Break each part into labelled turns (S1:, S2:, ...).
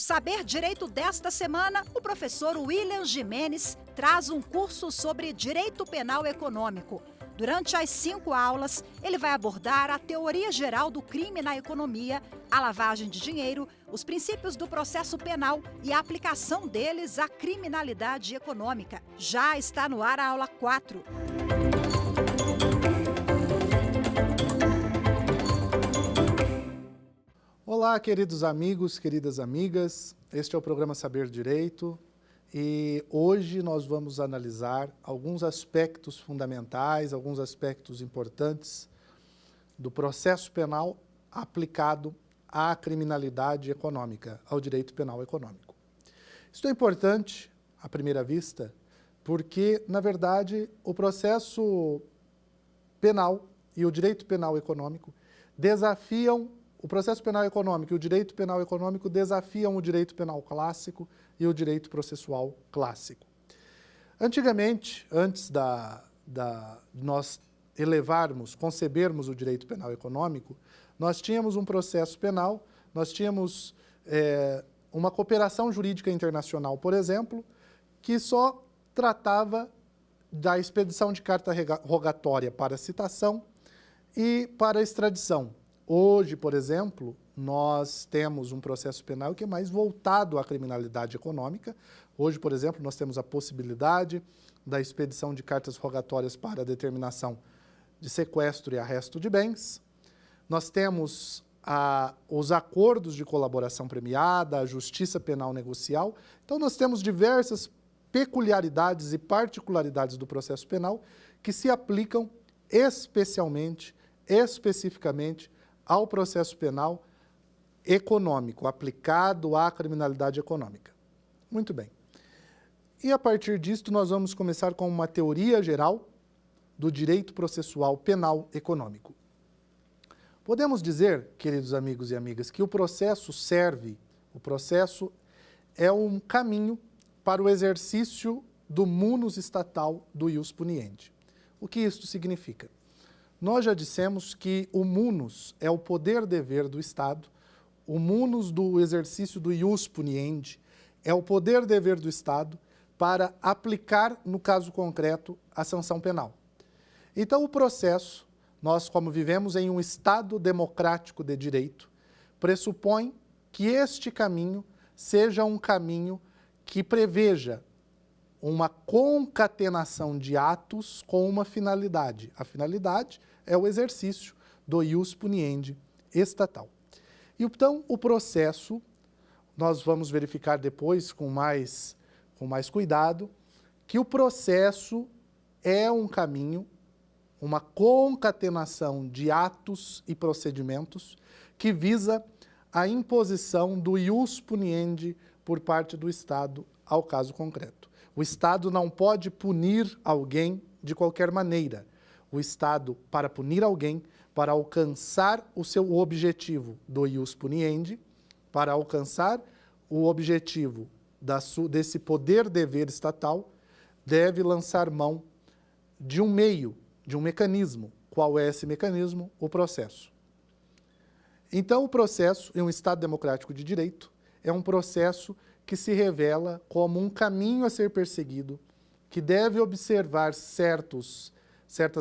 S1: Saber Direito desta semana, o professor William Gimenez traz um curso sobre Direito Penal Econômico. Durante as 5 aulas, ele vai abordar a teoria geral do crime na economia, a lavagem de dinheiro, os princípios do processo penal e a aplicação deles à criminalidade econômica. Já está no ar a aula 4.
S2: Olá, queridos amigos, queridas amigas. Este é o programa Saber Direito e hoje nós vamos analisar alguns aspectos fundamentais, alguns aspectos importantes do processo penal aplicado à criminalidade econômica, ao direito penal econômico. Isso é importante, à primeira vista, porque, na verdade, o processo penal e o direito penal econômico desafiam o processo penal econômico e o direito penal econômico desafiam o direito penal clássico e o direito processual clássico. Antigamente, antes de nós concebermos o direito penal econômico, nós tínhamos um processo penal, nós tínhamos uma cooperação jurídica internacional, por exemplo, que só tratava da expedição de carta rogatória para citação e para extradição. Hoje, por exemplo, nós temos um processo penal que é mais voltado à criminalidade econômica. Hoje, por exemplo, nós temos a possibilidade da expedição de cartas rogatórias para determinação de sequestro e arresto de bens. Nós temos os acordos de colaboração premiada, a justiça penal negocial. Então, nós temos diversas peculiaridades e particularidades do processo penal que se aplicam especificamente, ao processo penal econômico, aplicado à criminalidade econômica. Muito bem. E a partir disto nós vamos começar com uma teoria geral do direito processual penal econômico. Podemos dizer, queridos amigos e amigas, que o processo é um caminho para o exercício do munus estatal do ius puniendi. O que isto significa? Nós já dissemos que o munus é o poder-dever do Estado, o munus do exercício do ius puniendi é o poder-dever do Estado para aplicar, no caso concreto, a sanção penal. Então, o processo, nós como vivemos em um Estado democrático de direito, pressupõe que este caminho seja um caminho que preveja uma concatenação de atos com uma finalidade. A finalidade é o exercício do ius puniendi estatal. E então, o processo, nós vamos verificar depois com mais cuidado, que o processo é um caminho, uma concatenação de atos e procedimentos que visa a imposição do ius puniendi por parte do Estado ao caso concreto. O Estado não pode punir alguém de qualquer maneira. O Estado, para punir alguém, para alcançar o seu objetivo do ius puniendi, para alcançar o objetivo desse poder-dever estatal, deve lançar mão de um meio, de um mecanismo. Qual é esse mecanismo? O processo. Então, o processo, em um Estado democrático de direito, é um processo que se revela como um caminho a ser perseguido, que deve observar certas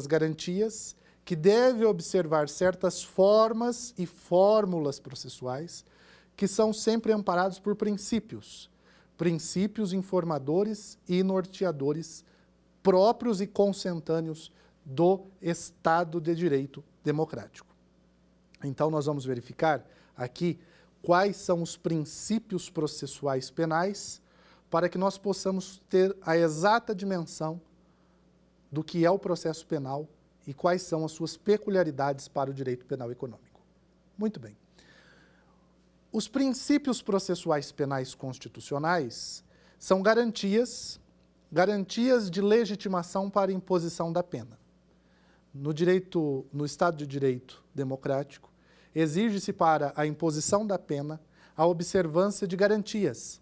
S2: garantias, que deve observar certas formas e fórmulas processuais, que são sempre amparados por princípios informadores e norteadores próprios e consentâneos do Estado de Direito democrático. Então, nós vamos verificar aqui quais são os princípios processuais penais para que nós possamos ter a exata dimensão do que é o processo penal e quais são as suas peculiaridades para o direito penal econômico. Muito bem. Os princípios processuais penais constitucionais são garantias de legitimação para imposição da pena. No Estado de Direito democrático, exige-se para a imposição da pena a observância de garantias.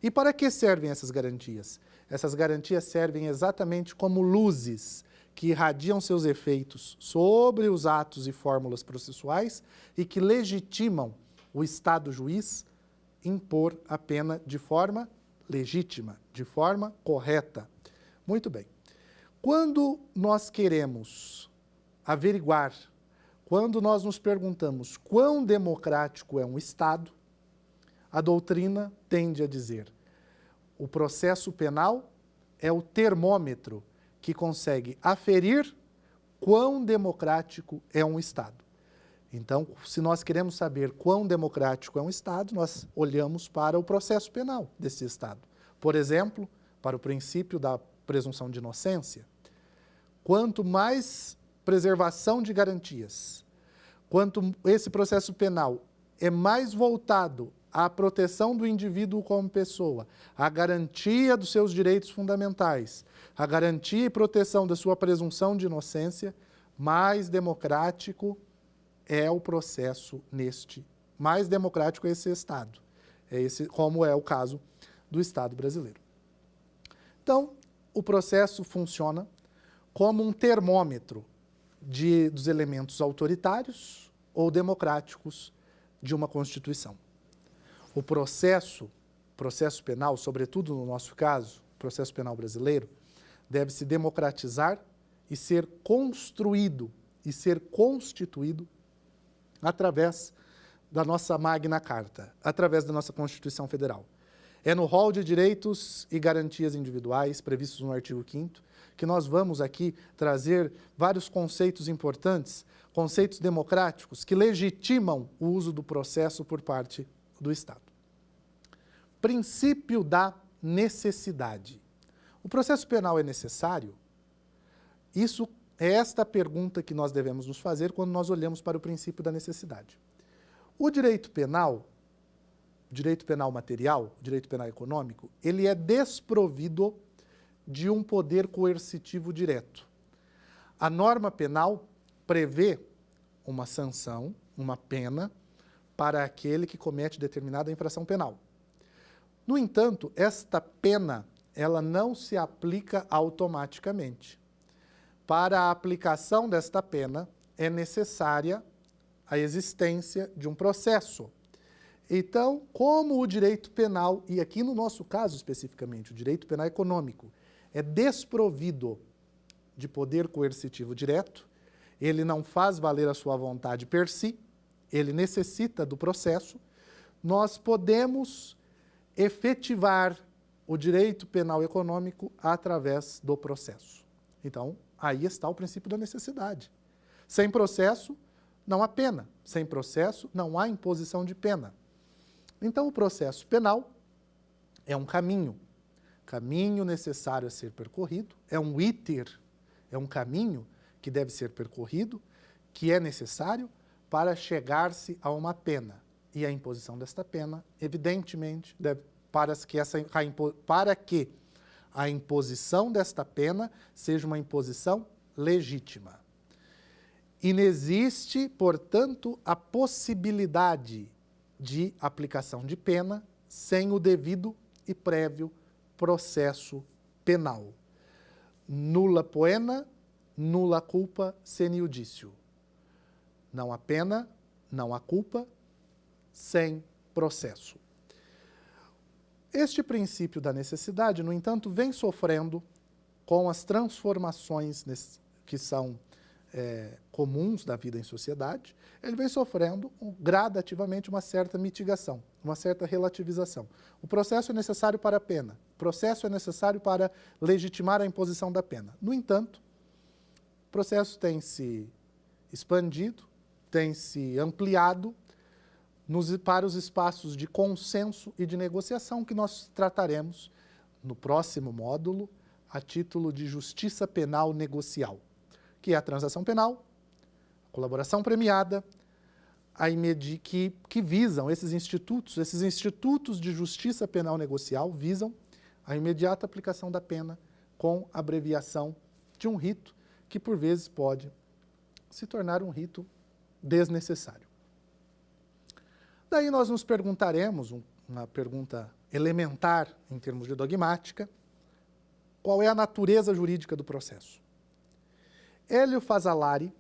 S2: E para que servem essas garantias? Essas garantias servem exatamente como luzes que irradiam seus efeitos sobre os atos e fórmulas processuais e que legitimam o Estado juiz impor a pena de forma legítima, de forma correta. Muito bem. Quando nós queremos averiguar, quando nós nos perguntamos quão democrático é um Estado, a doutrina tende a dizer: o processo penal é o termômetro que consegue aferir quão democrático é um Estado. Então, se nós queremos saber quão democrático é um Estado, nós olhamos para o processo penal desse Estado. Por exemplo, para o princípio da presunção de inocência. Quanto mais preservação de garantias, quanto esse processo penal é mais voltado à proteção do indivíduo como pessoa, à garantia dos seus direitos fundamentais, à garantia e proteção da sua presunção de inocência, mais democrático é o processo mais democrático é esse Estado. Como é o caso do Estado brasileiro. Então, o processo funciona como um termômetro dos elementos autoritários ou democráticos de uma Constituição. O processo penal, sobretudo no nosso caso, o processo penal brasileiro, deve se democratizar e ser construído e ser constituído através da nossa Magna Carta, através da nossa Constituição Federal. É no rol de direitos e garantias individuais, previstos no artigo 5º, que nós vamos aqui trazer vários conceitos importantes, conceitos democráticos, que legitimam o uso do processo por parte do Estado. Princípio da necessidade. O processo penal é necessário? Isso é esta pergunta que nós devemos nos fazer quando nós olhamos para o princípio da necessidade. O direito penal material, o direito penal econômico, ele é desprovido de um poder coercitivo direto. A norma penal prevê uma sanção, uma pena, para aquele que comete determinada infração penal. No entanto, esta pena, ela não se aplica automaticamente. Para a aplicação desta pena, é necessária a existência de um processo. Então, como o direito penal, e aqui no nosso caso especificamente, o direito penal econômico, é desprovido de poder coercitivo direto, ele não faz valer a sua vontade per si, ele necessita do processo, nós podemos efetivar o direito penal econômico através do processo. Então, aí está o princípio da necessidade. Sem processo, não há pena. Sem processo, não há imposição de pena. Então, o processo penal é um caminho necessário a ser percorrido, é um iter, é um caminho que deve ser percorrido, que é necessário para chegar-se a uma pena. E a imposição desta pena, evidentemente, para que a imposição desta pena seja uma imposição legítima. Inexiste, portanto, a possibilidade de aplicação de pena sem o devido e prévio processo penal. Nulla poena, nulla culpa sine iudicio. Não há pena, não há culpa, sem processo. Este princípio da necessidade, no entanto, vem sofrendo com as transformações que são comuns da vida em sociedade, ele vem sofrendo gradativamente uma certa mitigação, uma certa relativização. O processo é necessário para a pena, o processo é necessário para legitimar a imposição da pena. No entanto, o processo tem se expandido, tem se ampliado para os espaços de consenso e de negociação que nós trataremos no próximo módulo a título de justiça penal negocial, que é a transação penal, a colaboração premiada, que visam esses institutos de justiça penal negocial visam a imediata aplicação da pena com abreviação de um rito que, por vezes, pode se tornar um rito desnecessário. Daí nós nos perguntaremos, uma pergunta elementar em termos de dogmática, qual é a natureza jurídica do processo? Hélio Fazzolari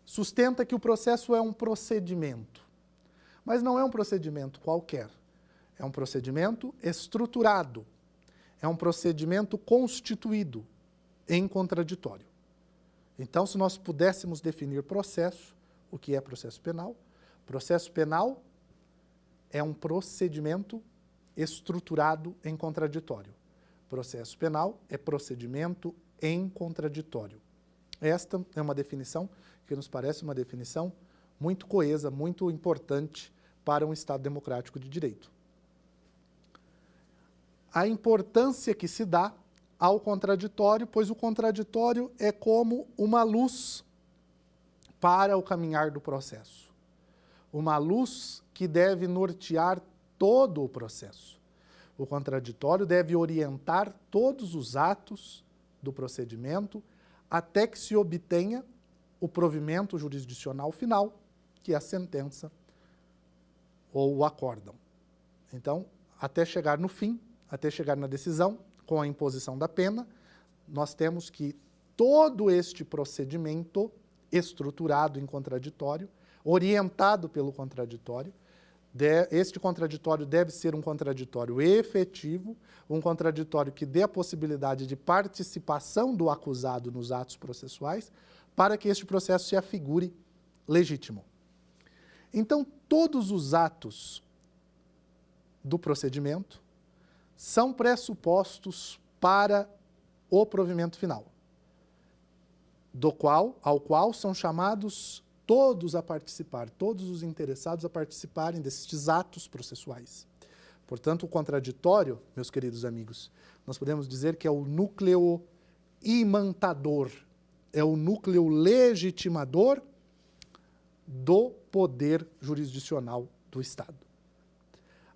S2: sustenta que o processo é um procedimento, mas não é um procedimento qualquer. É um procedimento estruturado, é um procedimento constituído em contraditório. Então, se nós pudéssemos definir processo, o que é processo penal? Processo penal é um procedimento estruturado em contraditório. Processo penal é procedimento em contraditório. Esta é uma definição que nos parece uma definição muito coesa, muito importante para um Estado democrático de direito. A importância que se dá ao contraditório, pois o contraditório é como uma luz para o caminhar do processo. Uma luz que deve nortear todo o processo. O contraditório deve orientar todos os atos do procedimento até que se obtenha o provimento jurisdicional final, que é a sentença ou o acórdão. Então, até chegar no fim, até chegar na decisão, com a imposição da pena, nós temos que todo este procedimento estruturado em contraditório, orientado pelo contraditório, este contraditório deve ser um contraditório efetivo, um contraditório que dê a possibilidade de participação do acusado nos atos processuais, para que este processo se afigure legítimo. Então, todos os atos do procedimento são pressupostos para o provimento final, ao qual são chamados todos a participar, todos os interessados a participarem destes atos processuais. Portanto, o contraditório, meus queridos amigos, nós podemos dizer que é o núcleo imantador, é o núcleo legitimador do poder jurisdicional do Estado.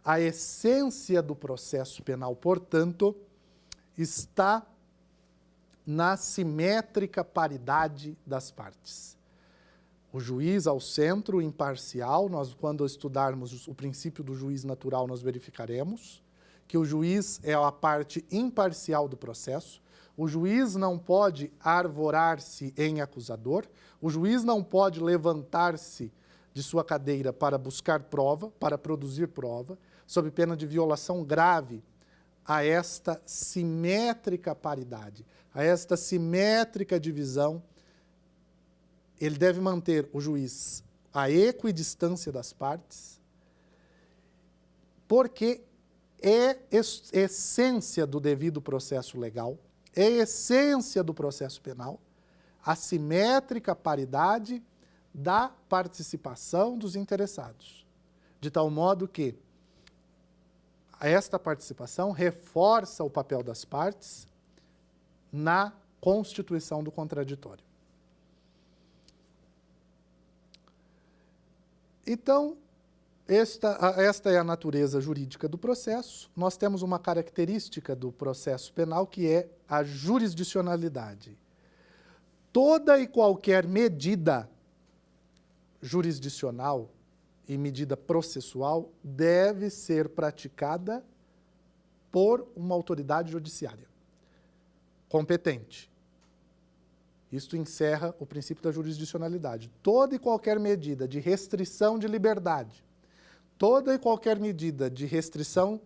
S2: A essência do processo penal, portanto, está na simétrica paridade das partes. O juiz ao centro, imparcial, quando estudarmos o princípio do juiz natural, nós verificaremos que o juiz é a parte imparcial do processo, o juiz não pode arvorar-se em acusador, o juiz não pode levantar-se de sua cadeira para buscar prova, para produzir prova, sob pena de violação grave a esta simétrica paridade, a esta simétrica divisão. Ele deve manter, o juiz, a equidistância das partes, porque é essência do devido processo legal, é essência do processo penal, a simétrica paridade da participação dos interessados, de tal modo que esta participação reforça o papel das partes na constituição do contraditório. Então, esta é a natureza jurídica do processo. Nós temos uma característica do processo penal que é a jurisdicionalidade. Toda e qualquer medida jurisdicional e medida processual deve ser praticada por uma autoridade judiciária competente. Isto encerra o princípio da jurisdicionalidade. Toda e qualquer medida de restrição de liberdade, toda e qualquer medida de restrição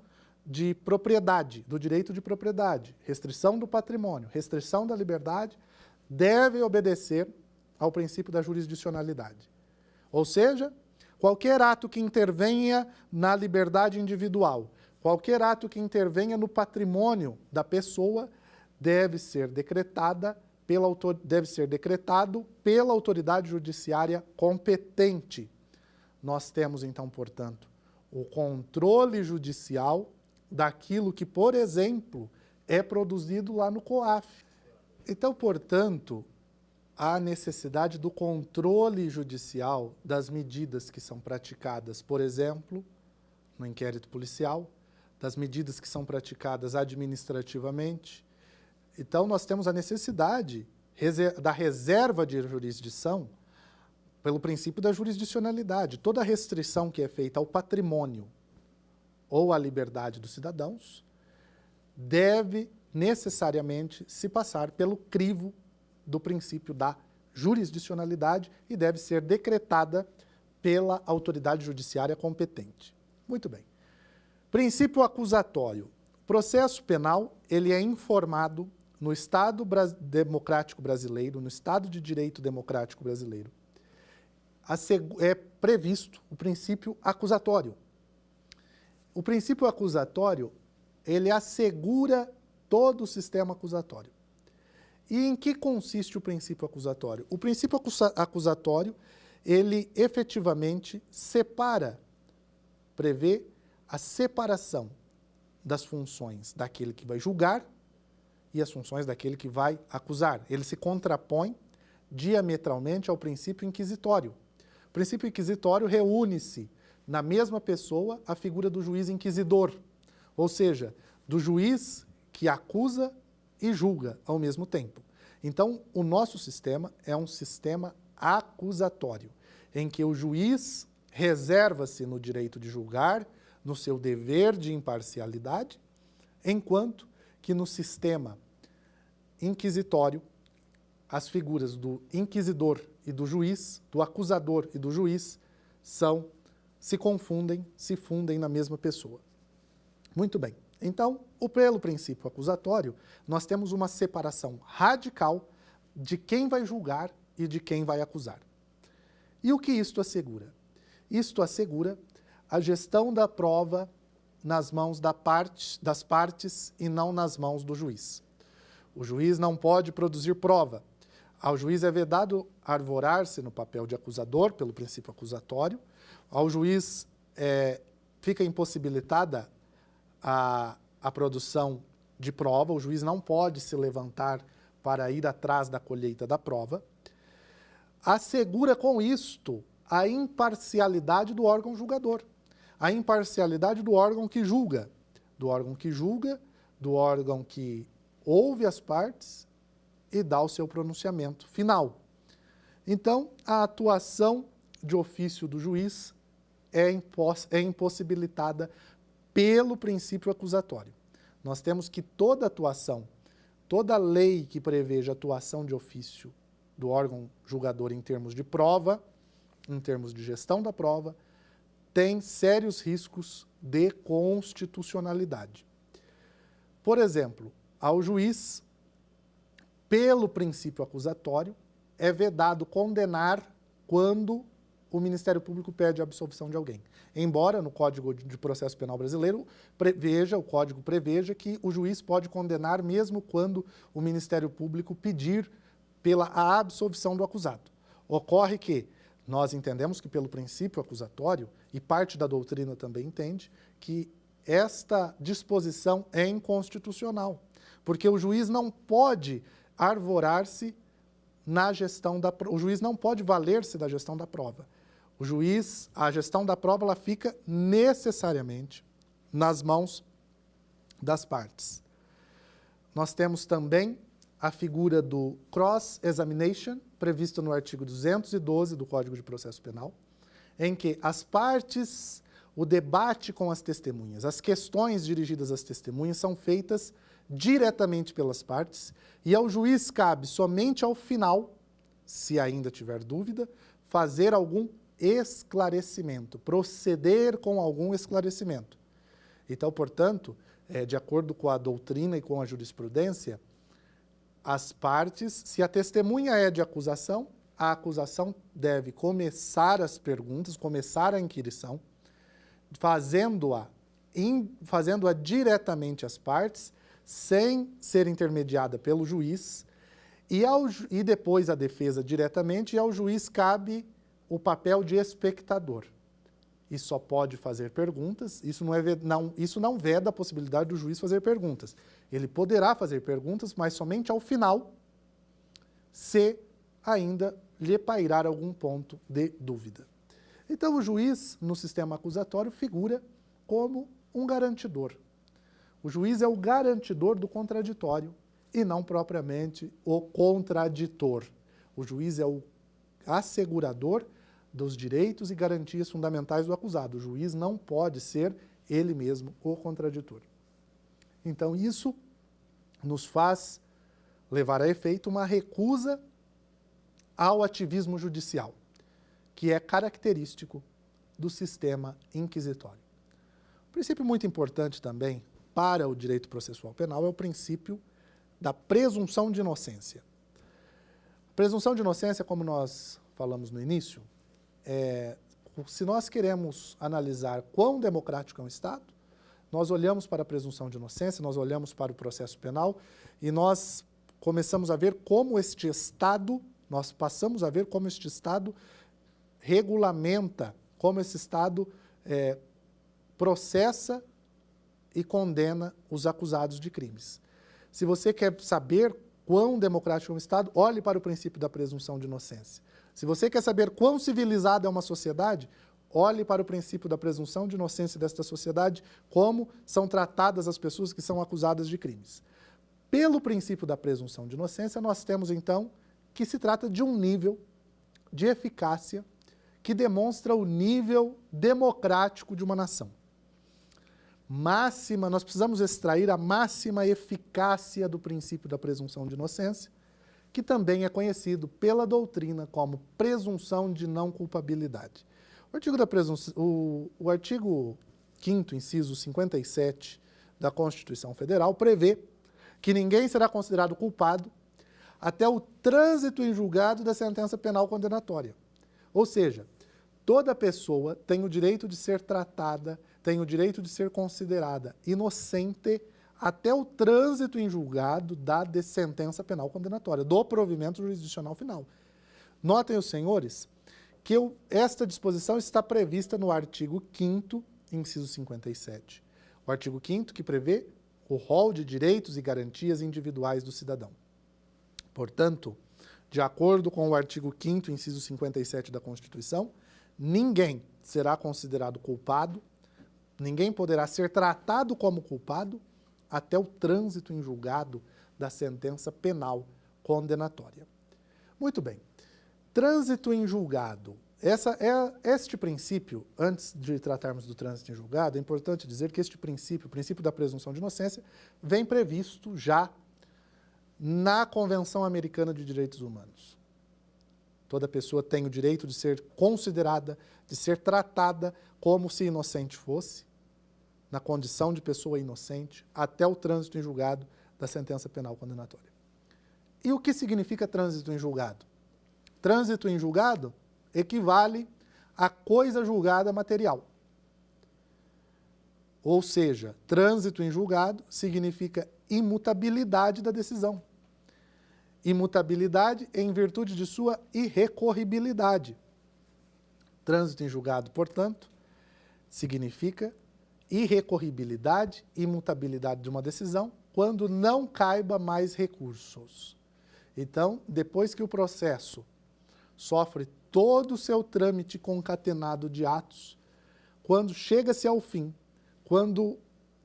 S2: de propriedade, do direito de propriedade, restrição do patrimônio, restrição da liberdade, deve obedecer ao princípio da jurisdicionalidade. Ou seja, qualquer ato que intervenha na liberdade individual, qualquer ato que intervenha no patrimônio da pessoa, deve ser decretado pela autoridade judiciária competente. Nós temos, então, portanto, o controle judicial daquilo que, por exemplo, é produzido lá no COAF. Então, portanto, há necessidade do controle judicial das medidas que são praticadas, por exemplo, no inquérito policial, das medidas que são praticadas administrativamente. Então, nós temos a necessidade da reserva de jurisdição pelo princípio da jurisdicionalidade. Toda restrição que é feita ao patrimônio ou à liberdade dos cidadãos deve necessariamente se passar pelo crivo do princípio da jurisdicionalidade e deve ser decretada pela autoridade judiciária competente. Muito bem. Princípio acusatório. O processo penal, ele é informado no Estado democrático brasileiro, no Estado de Direito democrático brasileiro. É previsto o princípio acusatório. O princípio acusatório, ele assegura todo o sistema acusatório. E em que consiste o princípio acusatório? O princípio acusatório, ele efetivamente prevê a separação das funções daquele que vai julgar e as funções daquele que vai acusar. Ele se contrapõe diametralmente ao princípio inquisitório. O princípio inquisitório reúne-se na mesma pessoa a figura do juiz inquisidor, ou seja, do juiz que acusa e julga ao mesmo tempo. Então, o nosso sistema é um sistema acusatório, em que o juiz reserva-se no direito de julgar, no seu dever de imparcialidade, enquanto que no sistema inquisitório, as figuras do inquisidor e do juiz, do acusador e do juiz, se confundem, se fundem na mesma pessoa. Muito bem. Então, pelo princípio acusatório, nós temos uma separação radical de quem vai julgar e de quem vai acusar. E o que isto assegura? Isto assegura a gestão da prova nas mãos das partes e não nas mãos do juiz. O juiz não pode produzir prova. Ao juiz é vedado arvorar-se no papel de acusador, pelo princípio acusatório. Ao juiz fica impossibilitada a produção de prova, o juiz não pode se levantar para ir atrás da colheita da prova. Assegura com isto a imparcialidade do órgão julgador, a imparcialidade do órgão que julga, do órgão que ouve as partes e dá o seu pronunciamento final. Então, a atuação de ofício do juiz é impossibilitada pelo princípio acusatório. Nós temos que toda atuação, toda lei que preveja atuação de ofício do órgão julgador em termos de prova, em termos de gestão da prova, tem sérios riscos de constitucionalidade. Por exemplo, ao juiz, pelo princípio acusatório, é vedado condenar quando o Ministério Público pede a absolvição de alguém. Embora no Código de Processo Penal brasileiro o Código preveja que o juiz pode condenar mesmo quando o Ministério Público pedir pela absolvição do acusado. Ocorre que nós entendemos que pelo princípio acusatório, e parte da doutrina também entende, que esta disposição é inconstitucional, porque o juiz não pode arvorar-se na gestão da prova, o juiz não pode valer-se da gestão da prova. A gestão da prova, ela fica necessariamente nas mãos das partes. Nós temos também a figura do cross-examination, prevista no artigo 212 do Código de Processo Penal, em que as partes, o debate com as testemunhas, as questões dirigidas às testemunhas são feitas diretamente pelas partes e ao juiz cabe somente ao final, se ainda tiver dúvida, fazer algum esclarecimento, proceder com algum esclarecimento. Então, portanto, de acordo com a doutrina e com a jurisprudência, as partes, se a testemunha é de acusação, a acusação deve começar as perguntas, começar a inquirição, fazendo-a diretamente às partes, sem ser intermediada pelo juiz, e depois a defesa diretamente, e ao juiz cabe o papel de espectador. E só pode fazer perguntas, isso não veda a possibilidade do juiz fazer perguntas. Ele poderá fazer perguntas, mas somente ao final, se ainda lhe pairar algum ponto de dúvida. Então, o juiz, no sistema acusatório, figura como um garantidor. O juiz é o garantidor do contraditório e não propriamente o contraditor. O juiz é o assegurador dos direitos e garantias fundamentais do acusado. O juiz não pode ser ele mesmo o contraditor. Então, isso nos faz levar a efeito uma recusa ao ativismo judicial, que é característico do sistema inquisitório. princípio muito importante também para o direito processual penal é o princípio da presunção de inocência. A presunção de inocência, como nós falamos no início, se nós queremos analisar quão democrático é um Estado, nós olhamos para a presunção de inocência, nós olhamos para o processo penal e nós começamos a ver como este Estado, nós passamos a ver como este Estado regulamenta, como esse Estado processa e condena os acusados de crimes. Se você quer saber quão democrático é um Estado, olhe para o princípio da presunção de inocência. Se você quer saber quão civilizada é uma sociedade, olhe para o princípio da presunção de inocência desta sociedade, como são tratadas as pessoas que são acusadas de crimes. Pelo princípio da presunção de inocência, nós temos, então, que se trata de um nível de eficácia que demonstra o nível democrático de uma nação. Nós precisamos extrair a máxima eficácia do princípio da presunção de inocência, que também é conhecido pela doutrina como presunção de não culpabilidade. O artigo 5º, inciso 57 da Constituição Federal prevê que ninguém será considerado culpado até o trânsito em julgado da sentença penal condenatória. Ou seja, toda pessoa tem o direito de ser tratada, tem o direito de ser considerada inocente até o trânsito em julgado da sentença penal condenatória, do provimento jurisdicional final. Notem os senhores que esta disposição está prevista no artigo 5º, inciso 57. O artigo 5º que prevê o rol de direitos e garantias individuais do cidadão. Portanto, de acordo com o artigo 5º, inciso 57 da Constituição, ninguém será considerado culpado, ninguém poderá ser tratado como culpado até o trânsito em julgado da sentença penal condenatória. Muito bem. Trânsito em julgado. Este princípio, antes de tratarmos do trânsito em julgado, é importante dizer que este princípio, o princípio da presunção de inocência, vem previsto já na Convenção Americana de Direitos Humanos. Toda pessoa tem o direito de ser considerada, de ser tratada como se inocente fosse, na condição de pessoa inocente, até o trânsito em julgado da sentença penal condenatória. E o que significa trânsito em julgado? Trânsito em julgado equivale a coisa julgada material. Ou seja, trânsito em julgado significa imutabilidade da decisão. Imutabilidade em virtude de sua irrecorribilidade. Trânsito em julgado, portanto, significa irrecorribilidade, imutabilidade de uma decisão, quando não caiba mais recursos. Então, depois que o processo sofre todo o seu trâmite concatenado de atos, quando chega-se ao fim, quando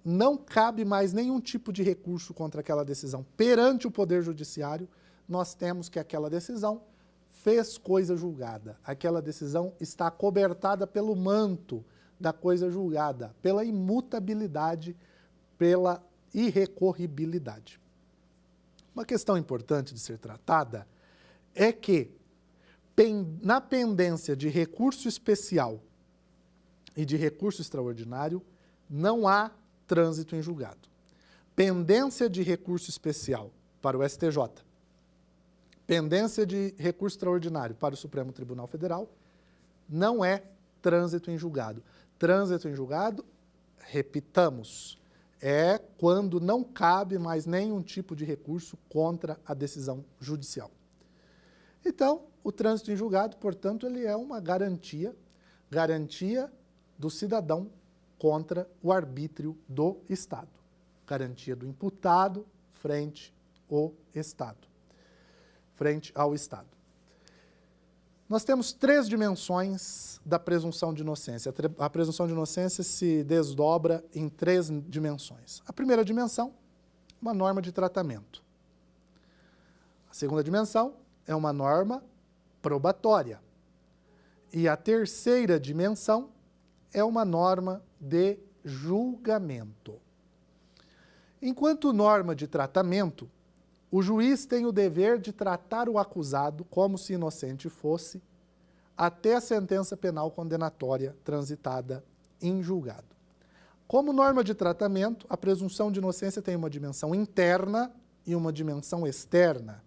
S2: não cabe mais nenhum tipo de recurso contra aquela decisão perante o Poder Judiciário, nós temos que aquela decisão fez coisa julgada. Aquela decisão está acobertada pelo manto da coisa julgada, pela imutabilidade, pela irrecorribilidade. Uma questão importante de ser tratada é que, na pendência de recurso especial e de recurso extraordinário, não há trânsito em julgado. Pendência de recurso especial para o STJ, pendência de recurso extraordinário para o Supremo Tribunal Federal, não é trânsito em julgado. Trânsito em julgado, repitamos, é quando não cabe mais nenhum tipo de recurso contra a decisão judicial. Então, o trânsito em julgado, portanto, ele é uma garantia do cidadão contra o arbítrio do Estado. Garantia do imputado frente ao Estado. Nós temos 3 dimensões da presunção de inocência. A presunção de inocência se desdobra em 3 dimensões. A primeira dimensão, uma norma de tratamento. A segunda dimensão é uma norma probatória. E a terceira dimensão é uma norma de julgamento. Enquanto norma de tratamento, o juiz tem o dever de tratar o acusado como se inocente fosse, até a sentença penal condenatória transitada em julgado. Como norma de tratamento, a presunção de inocência tem uma dimensão interna e uma dimensão externa.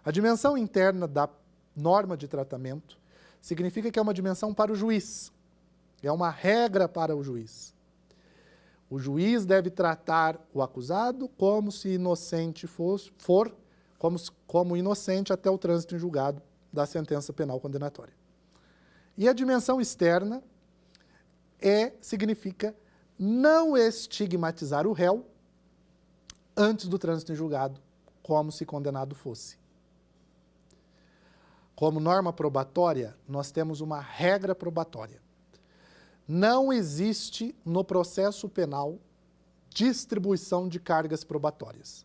S2: A dimensão interna da norma de tratamento significa que é uma dimensão para o juiz, é uma regra para o juiz. O juiz deve tratar o acusado como se inocente como inocente até o trânsito em julgado da sentença penal condenatória. E a dimensão externa significa não estigmatizar o réu antes do trânsito em julgado, como se condenado fosse. Como norma probatória, nós temos uma regra probatória. Não existe no processo penal distribuição de cargas probatórias.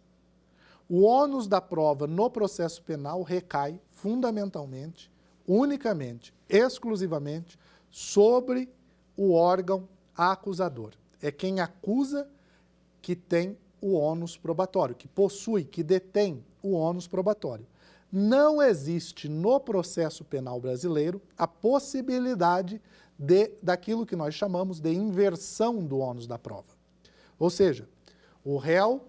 S2: O ônus da prova no processo penal recai fundamentalmente, unicamente, exclusivamente sobre o órgão acusador. É quem acusa que tem o ônus probatório, que possui, que detém o ônus probatório. Não existe no processo penal brasileiro a possibilidade daquilo que nós chamamos de inversão do ônus da prova. Ou seja, o réu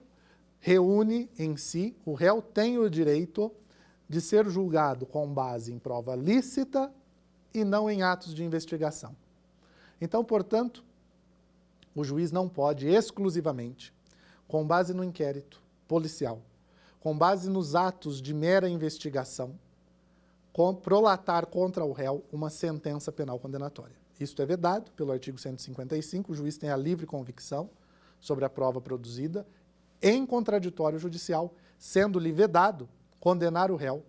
S2: reúne em si, o réu tem o direito de ser julgado com base em prova lícita e não em atos de investigação. Então, portanto, o juiz não pode exclusivamente, com base no inquérito policial, com base nos atos de mera investigação, prolatar contra o réu uma sentença penal condenatória. Isto é vedado pelo artigo 155, o juiz tem a livre convicção sobre a prova produzida em contraditório judicial, sendo-lhe vedado condenar o réu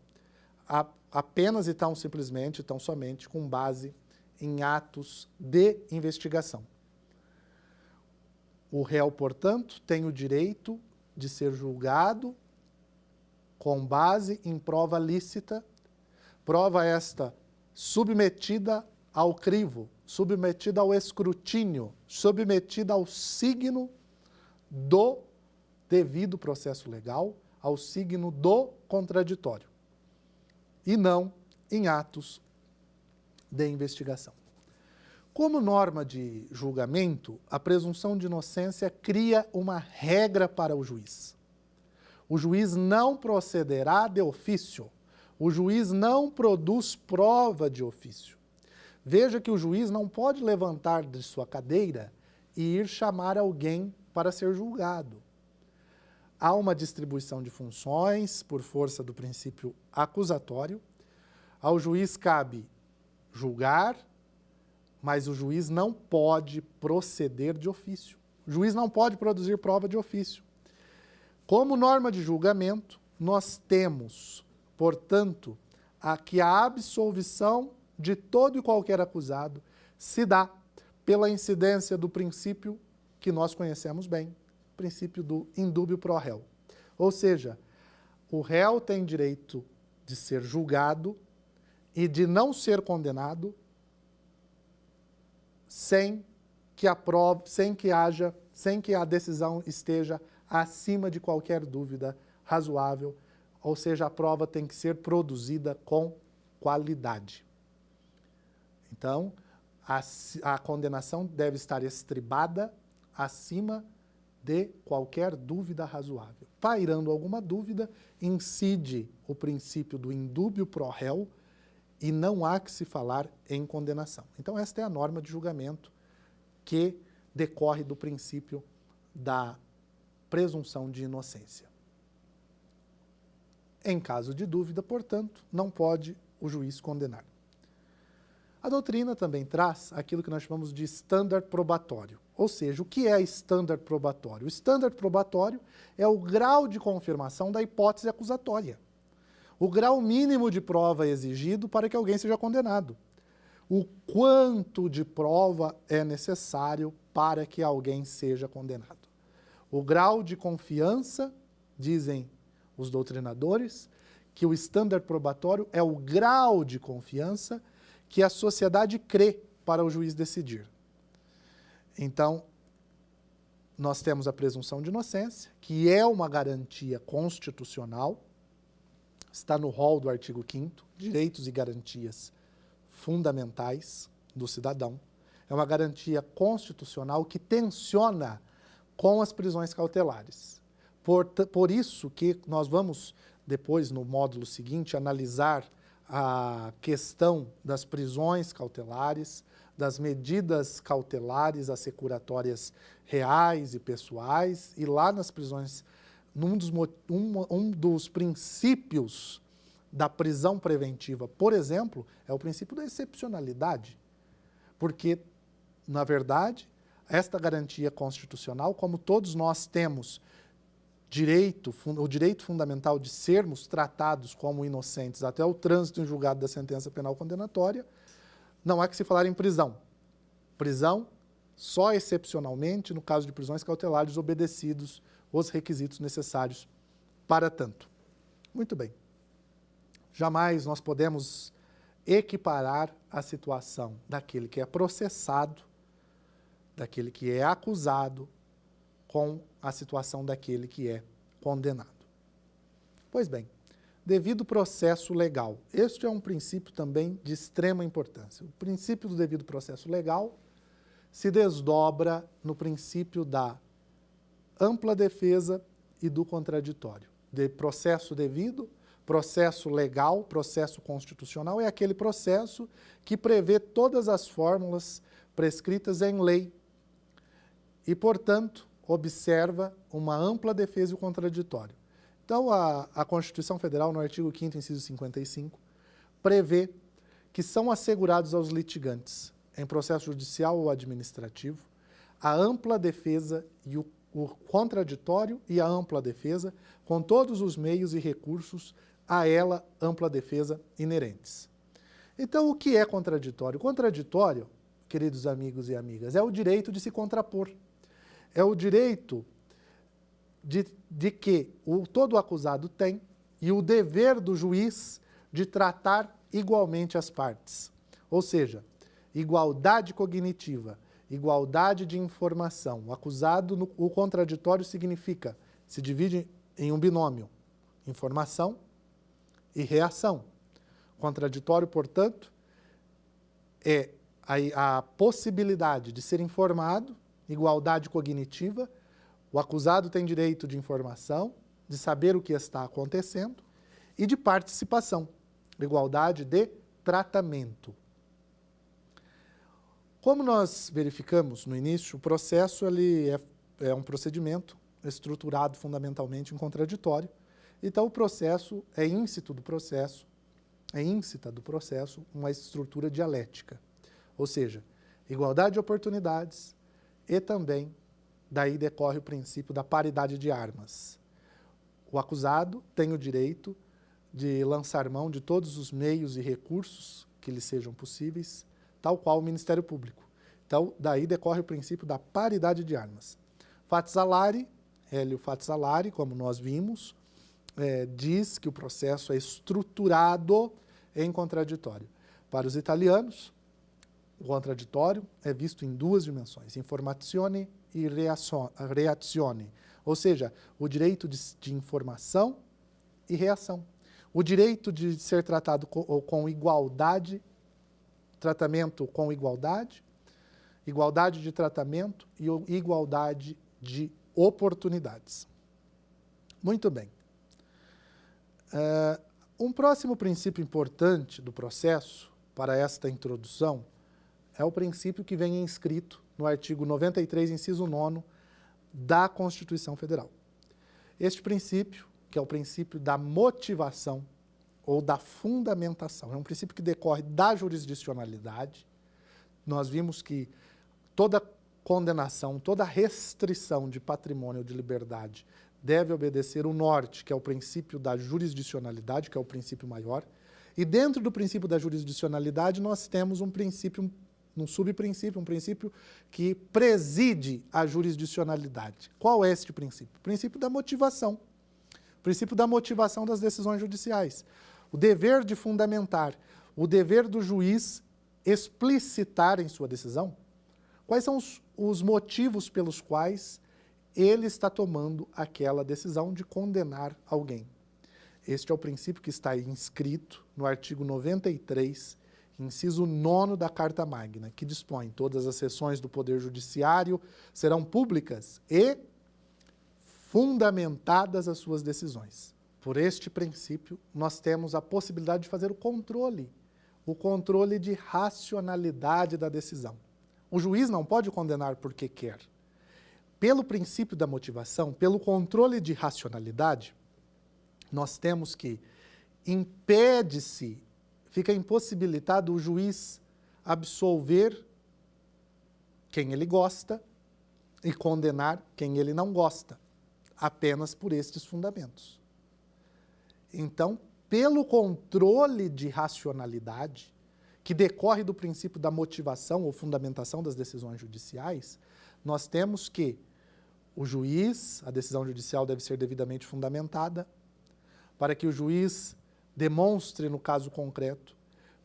S2: apenas e tão simplesmente, tão somente, com base em atos de investigação. O réu, portanto, tem o direito de ser julgado com base em prova lícita, prova esta submetida ao crivo, submetida ao escrutínio, submetida ao signo do devido processo legal, ao signo do contraditório, e não em atos de investigação. Como norma de julgamento, a presunção de inocência cria uma regra para o juiz. O juiz não procederá de ofício, o juiz não produz prova de ofício. Veja que o juiz não pode levantar de sua cadeira e ir chamar alguém para ser julgado. Há uma distribuição de funções por força do princípio acusatório. Ao juiz cabe julgar, mas o juiz não pode proceder de ofício. O juiz não pode produzir prova de ofício. Como norma de julgamento, nós temos, portanto, que a absolvição de todo e qualquer acusado se dá pela incidência do princípio que nós conhecemos bem, o princípio do indúbio pro réu. Ou seja, o réu tem direito de ser julgado e de não ser condenado sem que a decisão esteja acima de qualquer dúvida razoável, ou seja, a prova tem que ser produzida com qualidade. Então, a condenação deve estar estribada acima de qualquer dúvida razoável. Pairando alguma dúvida, incide o princípio do indúbio pro réu e não há que se falar em condenação. Então, esta é a norma de julgamento que decorre do princípio da presunção de inocência. Em caso de dúvida, portanto, não pode o juiz condenar. A doutrina também traz aquilo que nós chamamos de estándar probatório. Ou seja, o que é estándar probatório? O estándar probatório é o grau de confirmação da hipótese acusatória. O grau mínimo de prova exigido para que alguém seja condenado. O quanto de prova é necessário para que alguém seja condenado. O grau de confiança, dizem os doutrinadores, que o estándar probatório é o grau de confiança que a sociedade crê para o juiz decidir. Então, nós temos a presunção de inocência, que é uma garantia constitucional, está no rol do artigo 5º, direitos e garantias fundamentais do cidadão. é uma garantia constitucional que tensiona com as prisões cautelares. Por isso que nós vamos, depois, no módulo seguinte, analisar a questão das prisões cautelares, das medidas cautelares assecuratórias reais e pessoais, e lá nas prisões, um dos princípios da prisão preventiva, por exemplo, é o princípio da excepcionalidade, porque, na verdade, esta garantia constitucional, como todos nós temos o direito fundamental de sermos tratados como inocentes até o trânsito em julgado da sentença penal condenatória, não há que se falar em prisão. Prisão só excepcionalmente no caso de prisões cautelares obedecidos os requisitos necessários para tanto. Muito bem. Jamais nós podemos equiparar a situação daquele que é processado, daquele que é acusado, com a situação daquele que é condenado. Pois bem, devido processo legal. Este é um princípio também de extrema importância. O princípio do devido processo legal se desdobra no princípio da ampla defesa e do contraditório. De processo devido, processo legal, processo constitucional é aquele processo que prevê todas as fórmulas prescritas em lei e, portanto, observa uma ampla defesa e o contraditório. Então, a Constituição Federal, no artigo 5º, inciso 55, prevê que são assegurados aos litigantes, em processo judicial ou administrativo, a ampla defesa e o contraditório e a ampla defesa, com todos os meios e recursos a ela ampla defesa inerentes. Então, o que é contraditório? Contraditório, queridos amigos e amigas, é o direito de se contrapor. É o direito de que todo acusado tem e o dever do juiz de tratar igualmente as partes. Ou seja, igualdade cognitiva, igualdade de informação. O acusado, o contraditório significa, se divide em um binômio, informação e reação. Contraditório, portanto, é a possibilidade de ser informado, igualdade cognitiva, o acusado tem direito de informação, de saber o que está acontecendo, e de participação, igualdade de tratamento. Como nós verificamos no início, o processo é um procedimento estruturado fundamentalmente em contraditório, então o processo é íncita do processo uma estrutura dialética, ou seja, igualdade de oportunidades e também daí decorre o princípio da paridade de armas. O acusado tem o direito de lançar mão de todos os meios e recursos que lhe sejam possíveis, tal qual o Ministério Público. Então, daí decorre o princípio da paridade de armas. Hélio Fazzolari, como nós vimos, diz que o processo é estruturado em contraditório. Para os italianos, o contraditório é visto em duas dimensões, informazione e reazione, ou seja, o direito de informação e reação. O direito de ser tratado com igualdade, tratamento com igualdade, igualdade de tratamento e igualdade de oportunidades. Muito bem. Um próximo princípio importante do processo, para esta introdução, é o princípio que vem inscrito no artigo 93, inciso 9, da Constituição Federal. Este princípio, que é o princípio da motivação ou da fundamentação, é um princípio que decorre da jurisdicionalidade. Nós vimos que toda condenação, toda restrição de patrimônio ou de liberdade deve obedecer o norte, que é o princípio da jurisdicionalidade, que é o princípio maior. E dentro do princípio da jurisdicionalidade, nós temos um princípio, um subprincípio, um princípio que preside a jurisdicionalidade. Qual é este princípio? O princípio da motivação. O princípio da motivação das decisões judiciais. O dever de fundamentar, o dever do juiz explicitar em sua decisão quais são os motivos pelos quais ele está tomando aquela decisão de condenar alguém. Este é o princípio que está inscrito no artigo 93, inciso 9º da Carta Magna, que dispõe: todas as sessões do Poder Judiciário serão públicas e fundamentadas as suas decisões. Por este princípio, nós temos a possibilidade de fazer o controle de racionalidade da decisão. O juiz não pode condenar porque quer. Pelo princípio da motivação, pelo controle de racionalidade, nós temos que fica impossibilitado o juiz absolver quem ele gosta e condenar quem ele não gosta, apenas por estes fundamentos. Então, pelo controle de racionalidade, que decorre do princípio da motivação ou fundamentação das decisões judiciais, nós temos que o juiz, a decisão judicial deve ser devidamente fundamentada, para que o juiz demonstre, no caso concreto,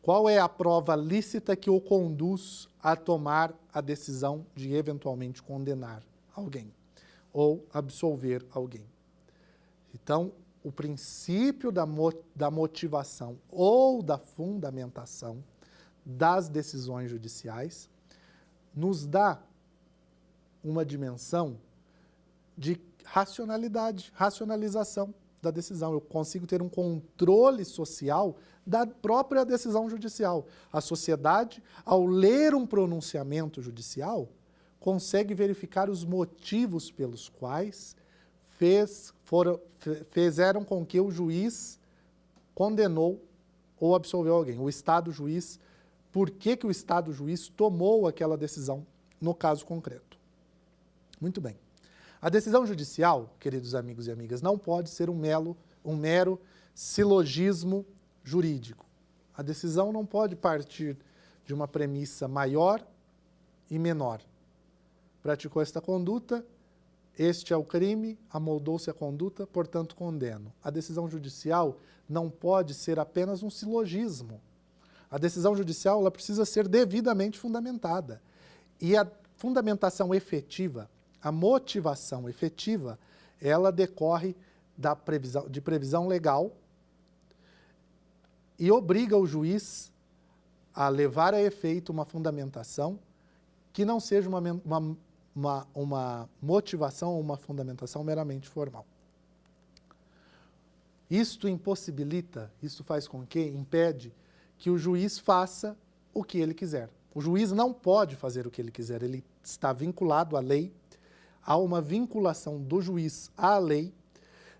S2: qual é a prova lícita que o conduz a tomar a decisão de eventualmente condenar alguém ou absolver alguém. Então, o princípio da motivação ou da fundamentação das decisões judiciais nos dá uma dimensão de racionalidade, racionalização da decisão. Eu consigo ter um controle social da própria decisão judicial. A sociedade, ao ler um pronunciamento judicial, consegue verificar os motivos pelos quais fizeram com que o juiz condenou ou absolveu alguém. O Estado juiz, por que o Estado juiz tomou aquela decisão no caso concreto. Muito bem. A decisão judicial, queridos amigos e amigas, não pode ser um mero silogismo jurídico. A decisão não pode partir de uma premissa maior e menor. Praticou esta conduta, este é o crime, amoldou-se a conduta, portanto condeno. A decisão judicial não pode ser apenas um silogismo. A decisão judicial ela precisa ser devidamente fundamentada. E a fundamentação efetiva, a motivação efetiva, ela decorre de previsão legal e obriga o juiz a levar a efeito uma fundamentação que não seja uma motivação ou uma fundamentação meramente formal. Isto faz com que, impede que o juiz faça o que ele quiser. O juiz não pode fazer o que ele quiser, ele está vinculado à lei, há uma vinculação do juiz à lei,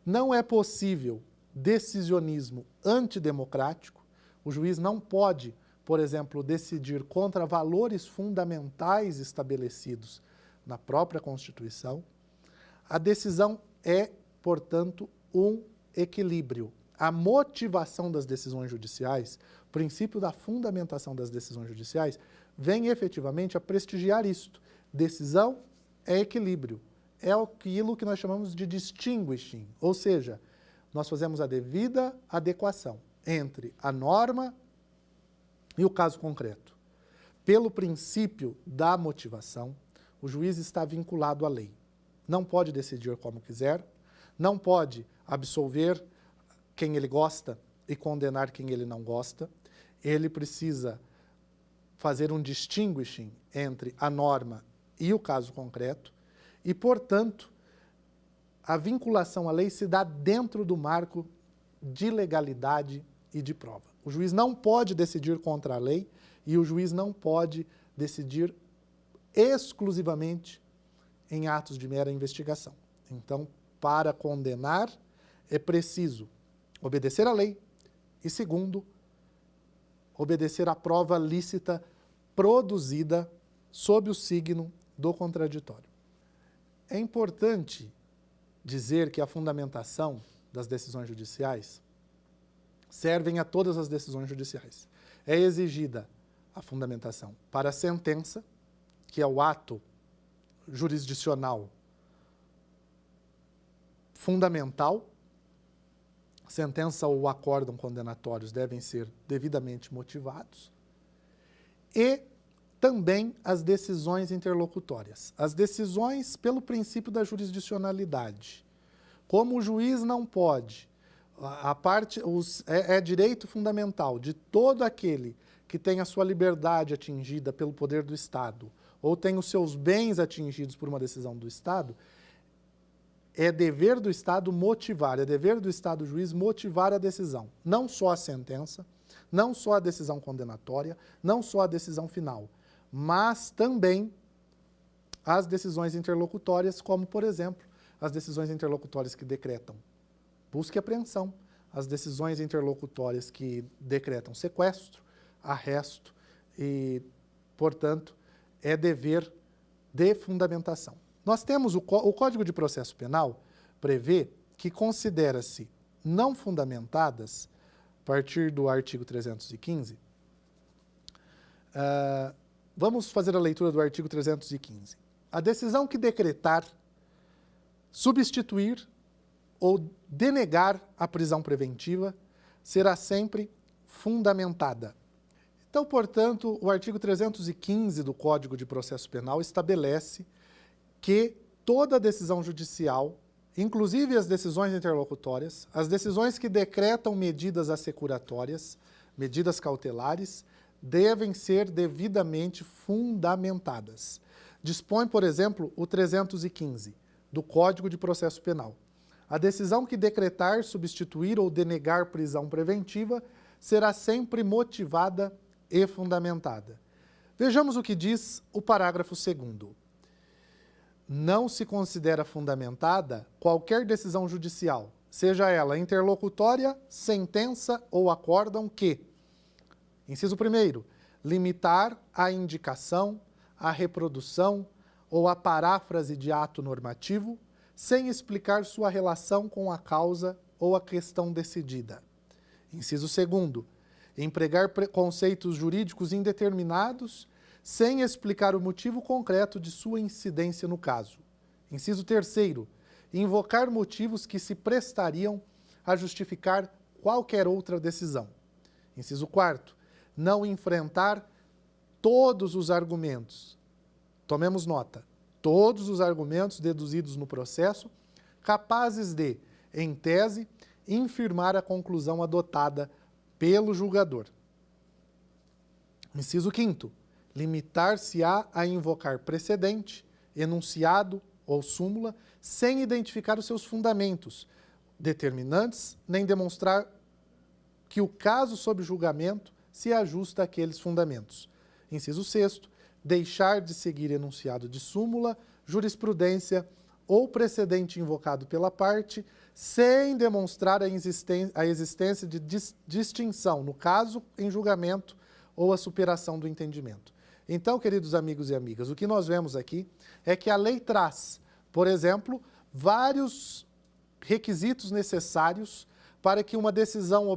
S2: não é possível decisionismo antidemocrático, o juiz não pode, por exemplo, decidir contra valores fundamentais estabelecidos na própria Constituição. A decisão é, portanto, um equilíbrio. A motivação das decisões judiciais, o princípio da fundamentação das decisões judiciais, vem efetivamente a prestigiar isto. Decisão é equilíbrio, é aquilo que nós chamamos de distinguishing, ou seja, nós fazemos a devida adequação entre a norma e o caso concreto. Pelo princípio da motivação, o juiz está vinculado à lei. Não pode decidir como quiser, não pode absolver quem ele gosta e condenar quem ele não gosta. Ele precisa fazer um distinguishing entre a norma e o caso concreto e, portanto, a vinculação à lei se dá dentro do marco de legalidade e de prova. O juiz não pode decidir contra a lei e o juiz não pode decidir exclusivamente em atos de mera investigação. Então, para condenar, é preciso obedecer à lei e, segundo, obedecer à prova lícita produzida sob o signo do contraditório. É importante dizer que a fundamentação das decisões judiciais servem a todas as decisões judiciais. É exigida a fundamentação para a sentença, que é o ato jurisdicional fundamental. Sentença ou acórdão condenatórios devem ser devidamente motivados. E também as decisões interlocutórias. As decisões pelo princípio da jurisdicionalidade. Como o juiz não pode, é direito fundamental de todo aquele que tem a sua liberdade atingida pelo poder do Estado, ou tem os seus bens atingidos por uma decisão do Estado, é dever do Estado motivar, é dever do Estado juiz motivar a decisão. Não só a sentença, não só a decisão condenatória, não só a decisão final, mas também as decisões interlocutórias, como, por exemplo, as decisões interlocutórias que decretam busca e apreensão, as decisões interlocutórias que decretam sequestro, arresto e, portanto, é dever de fundamentação. Nós temos o Código de Processo Penal prevê que considera-se não fundamentadas, a partir do artigo 315, vamos fazer a leitura do artigo 315. A decisão que decretar, substituir ou denegar a prisão preventiva será sempre fundamentada. Então, portanto, o artigo 315 do Código de Processo Penal estabelece que toda decisão judicial, inclusive as decisões interlocutórias, as decisões que decretam medidas assecuratórias, medidas cautelares, devem ser devidamente fundamentadas. Dispõe, por exemplo, o 315 do Código de Processo Penal. A decisão que decretar, substituir ou denegar prisão preventiva será sempre motivada e fundamentada. Vejamos o que diz o parágrafo 2º. Não se considera fundamentada qualquer decisão judicial, seja ela interlocutória, sentença ou acórdão que, inciso 1º, limitar a indicação, a reprodução ou a paráfrase de ato normativo, sem explicar sua relação com a causa ou a questão decidida. Inciso 2º, empregar conceitos jurídicos indeterminados, sem explicar o motivo concreto de sua incidência no caso. Inciso 3º, invocar motivos que se prestariam a justificar qualquer outra decisão. Inciso 4º, não enfrentar todos os argumentos. Tomemos nota. Todos os argumentos deduzidos no processo, capazes de, em tese, infirmar a conclusão adotada pelo julgador. Inciso 5º, limitar-se-á a invocar precedente, enunciado ou súmula, sem identificar os seus fundamentos determinantes, nem demonstrar que o caso sob julgamento se ajusta àqueles fundamentos. Inciso 6º, deixar de seguir enunciado de súmula, jurisprudência ou precedente invocado pela parte, sem demonstrar a existência de distinção, no caso, em julgamento ou a superação do entendimento. Então, queridos amigos e amigas, o que nós vemos aqui é que a lei traz, por exemplo, vários requisitos necessários para que uma decisão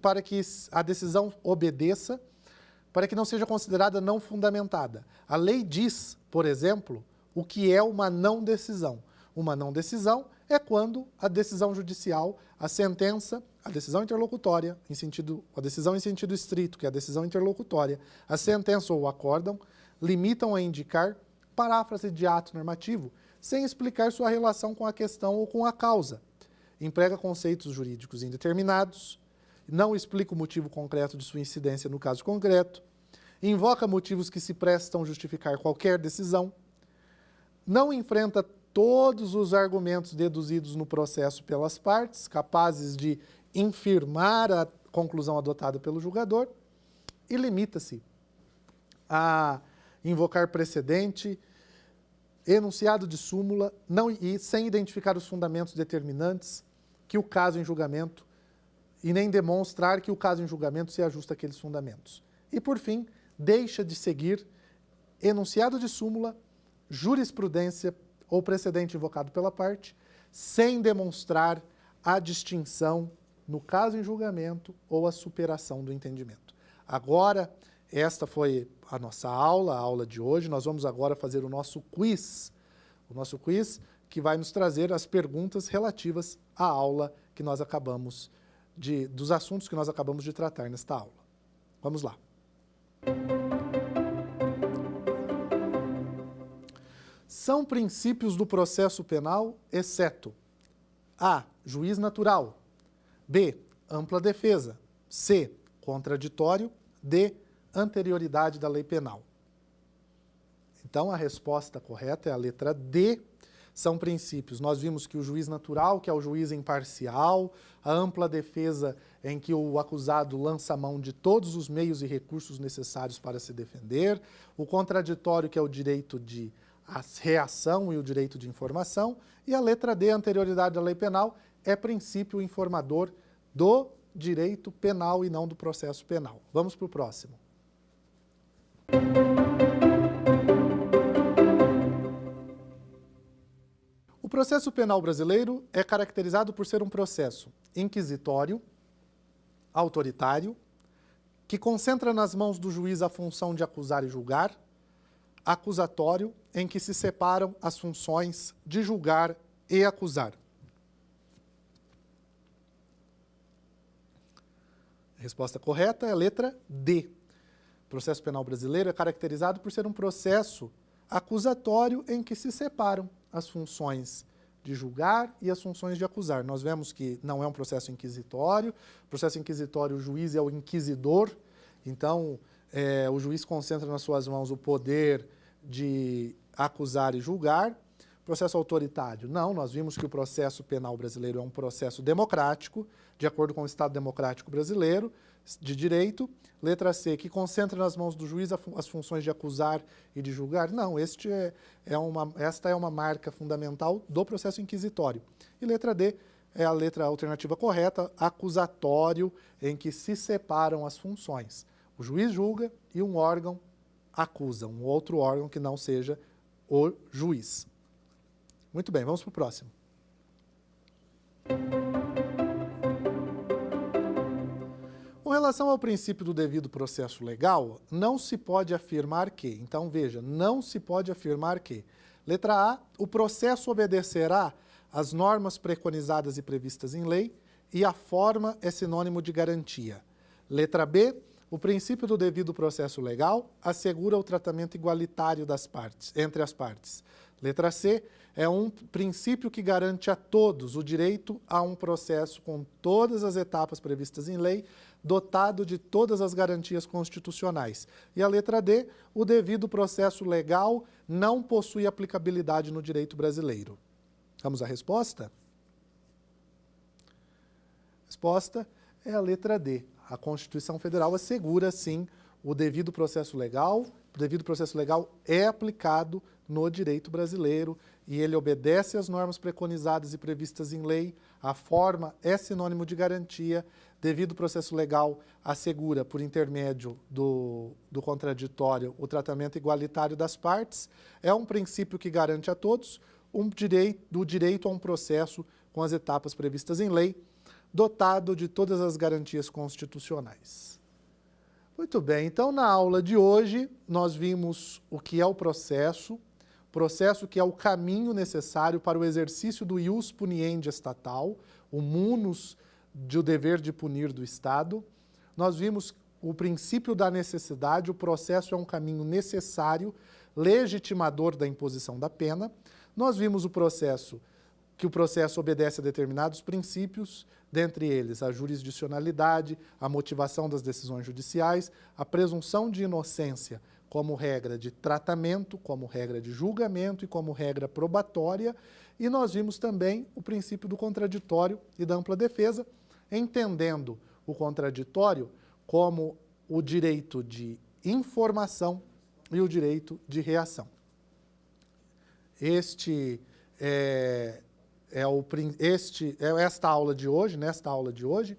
S2: para que a decisão obedeça, para que não seja considerada não fundamentada. A lei diz, por exemplo, o que é uma não decisão. Uma não decisão é quando a decisão judicial, a sentença, a decisão interlocutória, a decisão em sentido estrito, que é a decisão interlocutória, a sentença ou o acórdão, limitam a indicar paráfrase de ato normativo, sem explicar sua relação com a questão ou com a causa. Emprega conceitos jurídicos indeterminados, não explica o motivo concreto de sua incidência no caso concreto, invoca motivos que se prestam a justificar qualquer decisão, não enfrenta todos os argumentos deduzidos no processo pelas partes, capazes de infirmar a conclusão adotada pelo julgador, e limita-se a invocar precedente, enunciado de súmula, e sem identificar os fundamentos determinantes que o caso em julgamento, e nem demonstrar que o caso em julgamento se ajusta àqueles fundamentos. E, por fim, deixa de seguir enunciado de súmula, jurisprudência ou precedente invocado pela parte, sem demonstrar a distinção no caso em julgamento ou a superação do entendimento. Agora, esta foi a nossa aula, a aula de hoje. Nós vamos agora fazer o nosso quiz que vai nos trazer as perguntas relativas à aula que nós acabamos dos assuntos que nós acabamos de tratar nesta aula. Vamos lá. São princípios do processo penal, exceto A. Juiz natural, B. Ampla defesa, C. Contraditório, D. anterioridade da lei penal. Então, a resposta correta é a letra D. São princípios. Nós vimos que o juiz natural, que é o juiz imparcial, a ampla defesa em que o acusado lança mão de todos os meios e recursos necessários para se defender, o contraditório, que é o direito de reação e o direito de informação, e a letra D, anterioridade à lei penal, é princípio informador do direito penal e não do processo penal. Vamos para o próximo. O processo penal brasileiro é caracterizado por ser um processo inquisitório, autoritário, que concentra nas mãos do juiz a função de acusar e julgar, acusatório, em que se separam as funções de julgar e acusar. A resposta correta é a letra D. O processo penal brasileiro é caracterizado por ser um processo acusatório em que se separam as funções de julgar e as funções de acusar. Nós vemos que não é um processo inquisitório. Processo inquisitório, o juiz é o inquisidor, então o juiz concentra nas suas mãos o poder de acusar e julgar. Processo autoritário, não, nós vimos que o processo penal brasileiro é um processo democrático, de acordo com o Estado Democrático Brasileiro, de direito. Letra C, que concentra nas mãos do juiz as funções de acusar e de julgar. Não, esta é uma marca fundamental do processo inquisitório. E letra D é a letra alternativa correta, acusatório, em que se separam as funções. O juiz julga e um órgão acusa, um outro órgão que não seja o juiz. Muito bem, vamos para o próximo. Com relação ao princípio do devido processo legal, não se pode afirmar que, então veja, não se pode afirmar que, letra A, o processo obedecerá às normas preconizadas e previstas em lei e a forma é sinônimo de garantia. Letra B, o princípio do devido processo legal assegura o tratamento igualitário das partes, entre as partes. Letra C, é um princípio que garante a todos o direito a um processo com todas as etapas previstas em lei, dotado de todas as garantias constitucionais. E a letra D, o devido processo legal não possui aplicabilidade no direito brasileiro. Vamos à resposta? A resposta é a letra D. A Constituição Federal assegura, sim, o devido processo legal. O devido processo legal é aplicado no direito brasileiro e ele obedece às normas preconizadas e previstas em lei. A forma é sinônimo de garantia. Devido processo legal assegura, por intermédio do contraditório, o tratamento igualitário das partes. É um princípio que garante a todos o direito a um processo com as etapas previstas em lei, dotado de todas as garantias constitucionais. Muito bem, então na aula de hoje nós vimos o que é o processo que é o caminho necessário para o exercício do ius puniendi estatal, o munus do dever de punir do Estado. Nós vimos o princípio da necessidade, o processo é um caminho necessário, legitimador da imposição da pena. Nós vimos que o processo obedece a determinados princípios, dentre eles a jurisdicionalidade, a motivação das decisões judiciais, a presunção de inocência como regra de tratamento, como regra de julgamento e como regra probatória. E nós vimos também o princípio do contraditório e da ampla defesa, entendendo o contraditório como o direito de informação e o direito de reação. Nesta aula de hoje,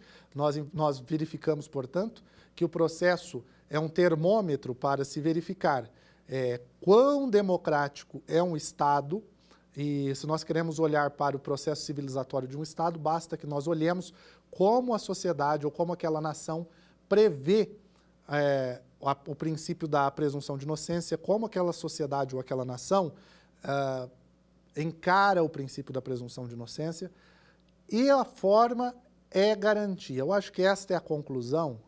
S2: nós verificamos, portanto, que o processo é um termômetro para se verificar quão democrático é um Estado, e se nós queremos olhar para o processo civilizatório de um Estado, basta que nós olhemos como a sociedade ou como aquela nação prevê o princípio da presunção de inocência, como aquela sociedade ou aquela nação encara o princípio da presunção de inocência, e a forma é garantia. Eu acho que esta é a conclusão,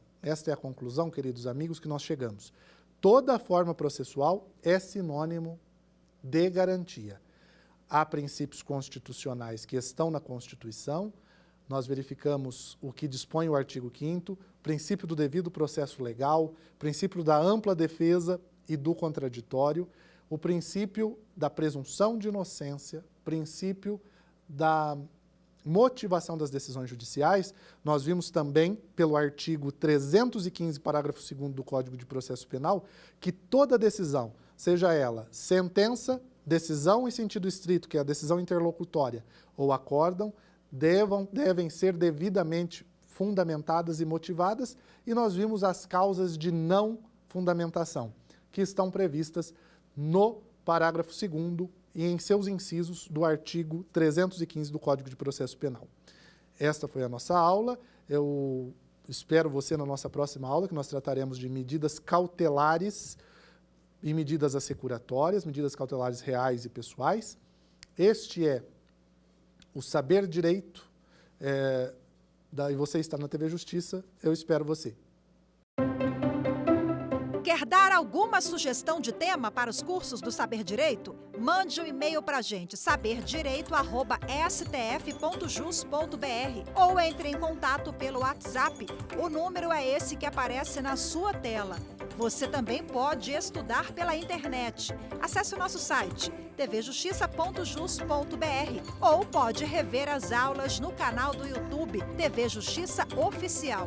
S2: queridos amigos, que nós chegamos. Toda forma processual é sinônimo de garantia. Há princípios constitucionais que estão na Constituição, nós verificamos o que dispõe o artigo 5º, princípio do devido processo legal, princípio da ampla defesa e do contraditório, o princípio da presunção de inocência, princípio da motivação das decisões judiciais. Nós vimos também, pelo artigo 315, parágrafo 2º do Código de Processo Penal, que toda decisão, seja ela sentença, decisão em sentido estrito, que é a decisão interlocutória, ou acórdão, devem ser devidamente fundamentadas e motivadas, e nós vimos as causas de não fundamentação, que estão previstas no parágrafo 2º e em seus incisos do artigo 315 do Código de Processo Penal. Esta foi a nossa aula. Eu espero você na nossa próxima aula, que nós trataremos de medidas cautelares e medidas assecuratórias, medidas cautelares reais e pessoais. Este é o Saber Direito, e você está na TV Justiça. Eu espero você.
S1: Quer dar alguma sugestão de tema para os cursos do Saber Direito? Mande um e-mail para a gente, saberdireito@stf.jus.br, ou entre em contato pelo WhatsApp. O número é esse que aparece na sua tela. Você também pode estudar pela internet. Acesse o nosso site tvjustiça.jus.br ou pode rever as aulas no canal do YouTube TV Justiça Oficial.